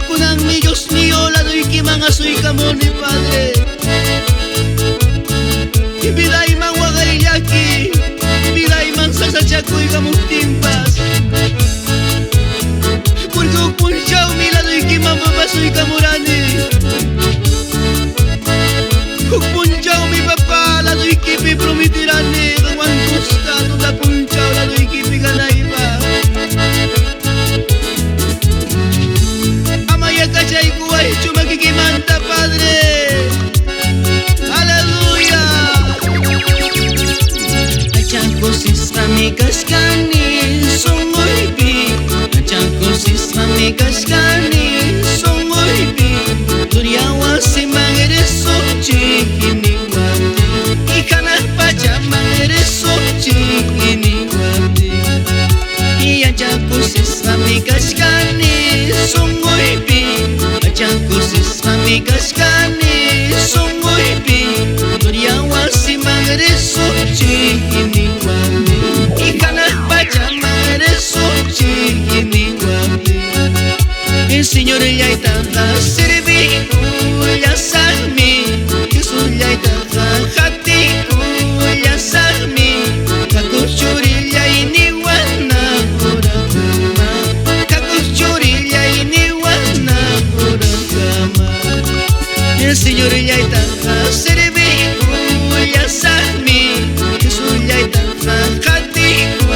Kunang mi Diyos niyo, lado'y kimangasoy kamo ni Padre. Ibiday mang wakay yaki, ibiday mang sasasyakoy kamong timpas. Puntog punsyaw mi lado'y kimamabasoy kamurani. Punsyaw mi papa, lado'y kipi promitirani. Kawan kusta, tunda punsyaw, lado'y kipi kanay pa. Amaya kachay kuway, chumagigimanta Padre. Aleluya. Achako sisra mi kaskani, songoy bi. Achako sisra mi kaskani, songoy bi. Turiawa si mangereso, chikini wati. Ikana pacha mangereso, chikini wati. Achako sisra mi kaskani, songoy bi. Achako sisra mi kaskani, songoy bi. Turiawa si mangereso, chikini wati. Ikana pacha mangereso, chikini wati. El Señor ya está servido, ya salmi. Jesús ya está jatico, ya salmi. Kakuchuri ya iniwana ora kama. Kakuchuri ya iniwana ora kama. El Señor ya está servido, ya salmi. Jesús ya está jatico,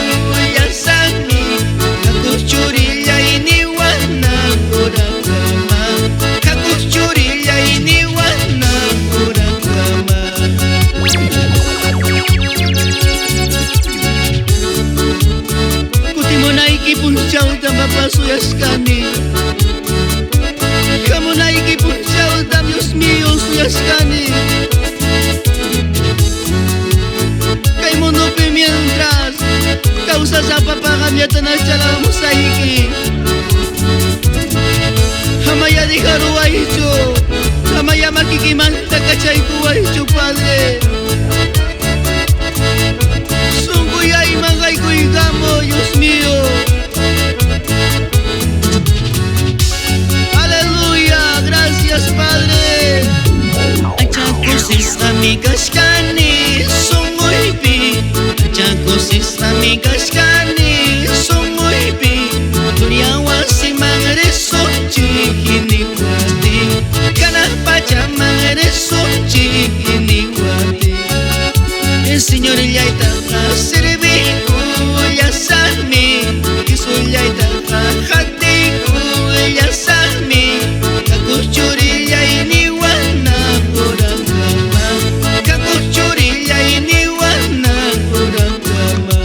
ya salmi. Kakuchuri ya iniwana ora kama. Kakuchuri ya iniwana ora kama. Kutimo na ikipunchaw da mapasuyas kani. Kamu na ikipunchaw da Dios mío suyas kani. Kay mundo pe mientras causa sa papakamyatan na chala musaiki. Hamaya di karuwaicho, hamaya makikimanta kachay kuwaicho Padre. Sungguy ay mangay ko'y gamo, Diyos mío. Aleluya, gracias Padre. Achako sisra mi kaskani, songoy bi. Achako sisra mi kaskani, songoy bi. Turiawa si mangereso, chikini wati. Kana pacha mangereso, chikini wati. El Señor ya está servido, ya salmi. Jesús ya está jatico, ya salmi. Kakuchuri ya iniwana ora kama. Kakuchuri ya iniwana ora kama.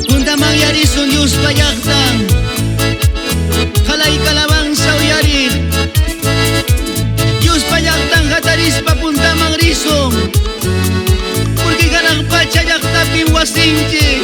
Punta mangyari son Diyos payagdang. Kalay kalabansa uyarin. Diyos payagdang hataris papunta mang risong. Porque ganang pachayak tapim wasinche.